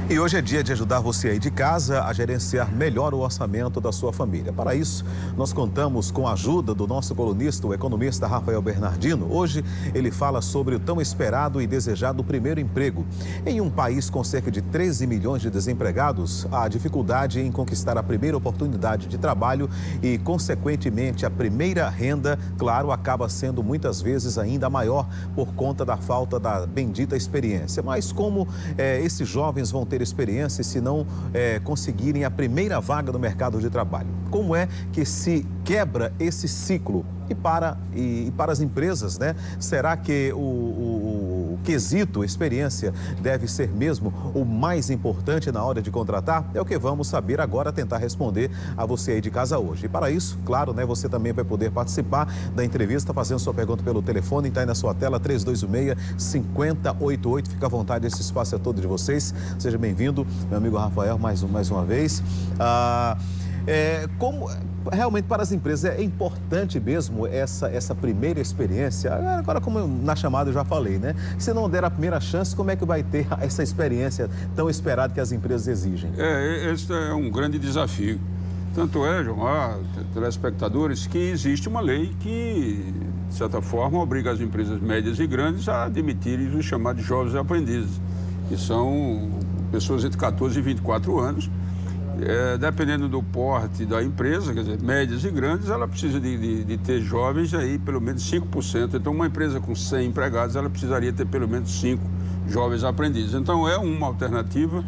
E hoje é dia de ajudar você aí de casa a gerenciar melhor o orçamento da sua família. Para isso, nós contamos com a ajuda do nosso colunista, o economista Rafael Bernardino. Hoje, ele fala sobre o tão esperado e desejado primeiro emprego. Em um país com cerca de 13 milhões de desempregados, a dificuldade em conquistar a primeira oportunidade de trabalho e, consequentemente, a primeira renda, claro, acaba sendo muitas vezes ainda maior por conta da falta da bendita experiência. Mas como esses jovens vão ter experiência se não conseguirem a primeira vaga no mercado de trabalho? Como é que se quebra esse ciclo? E para as empresas, né? Será que o quesito experiência deve ser mesmo o mais importante na hora de contratar? É o que vamos saber agora, tentar responder a você aí de casa hoje. E para isso, claro, né? Você também vai poder participar da entrevista fazendo sua pergunta pelo telefone. Está aí na sua tela, 3216-5088. Fica à vontade, esse espaço é todo de vocês. Seja bem-vindo, meu amigo Rafael, mais uma vez. Como realmente para as empresas é importante mesmo essa primeira experiência? Agora, como na chamada eu já falei, né? Se não der a primeira chance, como é que vai ter essa experiência tão esperada que as empresas exigem? Esse é um grande desafio. Tanto é, João, telespectadores, que existe uma lei que, de certa forma, obriga as empresas médias e grandes a admitirem os chamados jovens aprendizes, que são pessoas entre 14 e 24 anos. Dependendo do porte da empresa, quer dizer, médias e grandes, ela precisa de ter jovens aí, pelo menos 5%. Então, uma empresa com 100 empregados, ela precisaria ter pelo menos 5 jovens aprendizes. Então, é uma alternativa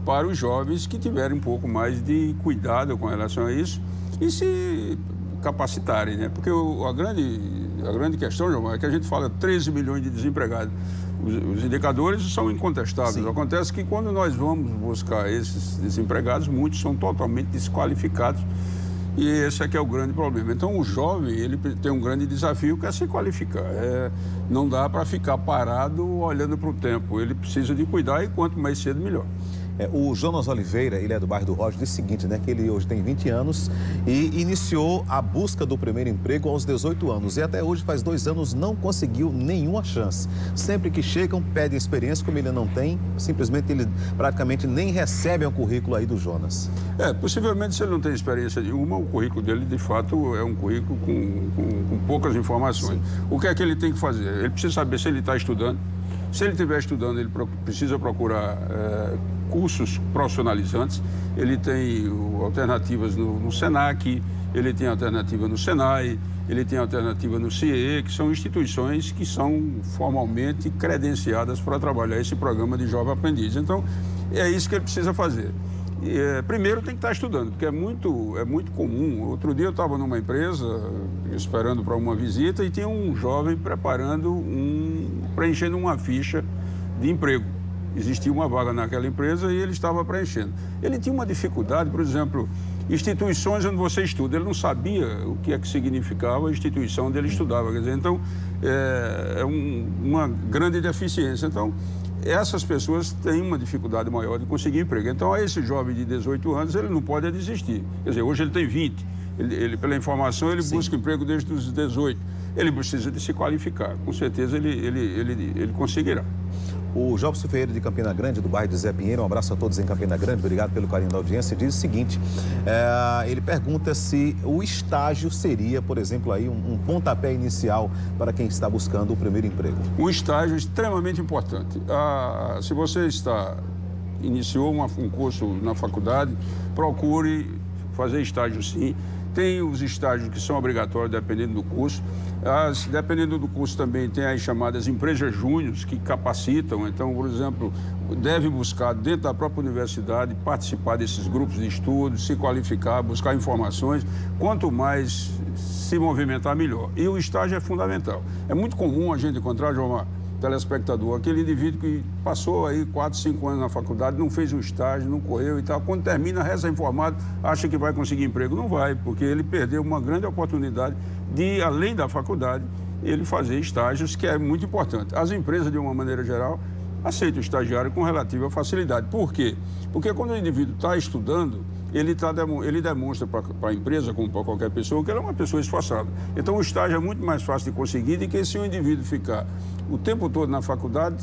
para os jovens que tiverem um pouco mais de cuidado com relação a isso e se capacitarem, né? Porque a grande questão, João, é que a gente fala 13 milhões de desempregados. Os indicadores são incontestáveis. Sim. Acontece que quando nós vamos buscar esses desempregados, muitos são totalmente desqualificados. E esse é que é o grande problema. Então, o jovem, ele tem um grande desafio que é se qualificar. Não dá para ficar parado olhando para o tempo. Ele precisa de cuidar e quanto mais cedo, melhor. O Jonas Oliveira, ele é do bairro do Rocha, diz o seguinte, né? Que ele hoje tem 20 anos e iniciou a busca do primeiro emprego aos 18 anos. E até hoje, faz 2 anos, não conseguiu nenhuma chance. Sempre que chegam, pedem experiência, como ele não tem, simplesmente ele praticamente nem recebe o currículo aí do Jonas. Possivelmente, se ele não tem experiência nenhuma, o currículo dele, de fato, é um currículo com poucas informações. Sim. O que é que ele tem que fazer? Ele precisa saber se ele está estudando. Se ele estiver estudando, ele precisa procurar cursos profissionalizantes. Ele tem alternativas no SENAC, ele tem alternativa no SENAI, ele tem alternativa no CIE, que são instituições que são formalmente credenciadas para trabalhar esse programa de jovem aprendiz. Então, é isso que ele precisa fazer. Primeiro tem que estar estudando, porque é muito comum. Outro dia eu estava numa empresa, esperando para uma visita, e tinha um jovem preenchendo uma ficha de emprego. Existia uma vaga naquela empresa e ele estava preenchendo. Ele tinha uma dificuldade, por exemplo, instituições onde você estuda. Ele não sabia o que é que significava a instituição onde ele estudava. Quer dizer, então, uma grande deficiência. Então, essas pessoas têm uma dificuldade maior de conseguir emprego. Então, esse jovem de 18 anos, ele não pode desistir. Quer dizer, hoje ele tem 20. Ele pela informação, ele busca emprego desde os 18. Ele precisa de se qualificar. Com certeza, ele conseguirá. O Jobson Ferreira de Campina Grande, do bairro de Zé Pinheiro, um abraço a todos em Campina Grande, obrigado pelo carinho da audiência, diz o seguinte, ele pergunta se o estágio seria, por exemplo, aí um pontapé inicial para quem está buscando o primeiro emprego. O estágio é extremamente importante. Se você iniciou um curso na faculdade, procure fazer estágio sim. Tem os estágios que são obrigatórios dependendo do curso. Dependendo do curso também tem as chamadas empresas júniores que capacitam. Então, por exemplo, deve buscar dentro da própria universidade participar desses grupos de estudo, se qualificar, buscar informações. Quanto mais se movimentar, melhor. E o estágio é fundamental. É muito comum a gente encontrar, João, telespectador, aquele indivíduo que passou aí 4, 5 anos na faculdade, não fez um estágio, não correu e tal. Quando termina, recém-formado, acha que vai conseguir emprego. Não vai, porque ele perdeu uma grande oportunidade de, além da faculdade, ele fazer estágios, que é muito importante. As empresas, de uma maneira geral, aceitam o estagiário com relativa facilidade. Por quê? Porque quando o indivíduo está estudando, ele demonstra para a empresa, como para qualquer pessoa, que ela é uma pessoa esforçada. Então, o estágio é muito mais fácil de conseguir do que se o indivíduo ficar o tempo todo na faculdade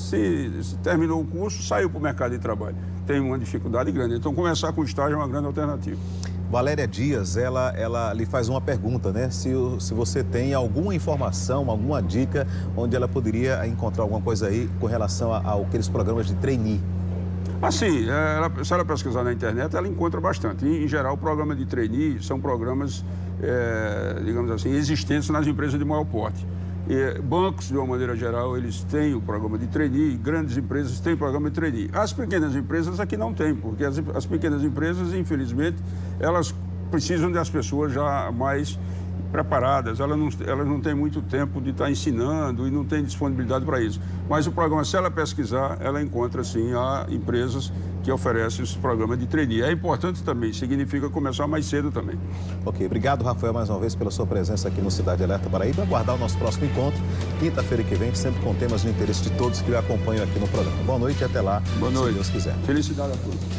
se terminou o curso, saiu para o mercado de trabalho. Tem uma dificuldade grande. Então, começar com estágio é uma grande alternativa. Valéria Dias, ela lhe faz uma pergunta, né? Se você tem alguma informação, alguma dica onde ela poderia encontrar alguma coisa aí com relação àqueles programas de trainee. Assim, se ela pesquisar na internet, ela encontra bastante. Em geral, o programa de trainee são programas, digamos assim, existentes nas empresas de maior porte. Bancos, de uma maneira geral, eles têm o programa de trainee, grandes empresas têm o programa de trainee. As pequenas empresas aqui não têm, porque as pequenas empresas, infelizmente, elas precisam das pessoas já mais preparadas, elas não têm muito tempo de estar ensinando e não têm disponibilidade para isso. Mas o programa, se ela pesquisar, ela encontra, sim, há empresas que oferecem esse programa de trainee. É importante também, significa começar mais cedo também. Ok, obrigado, Rafael, mais uma vez pela sua presença aqui no Cidade Alerta Paraíba. Aguardar o nosso próximo encontro, quinta-feira que vem, sempre com temas de interesse de todos que o acompanham aqui no programa. Boa noite e até lá, Boa noite. se Deus quiser. Felicidade a todos.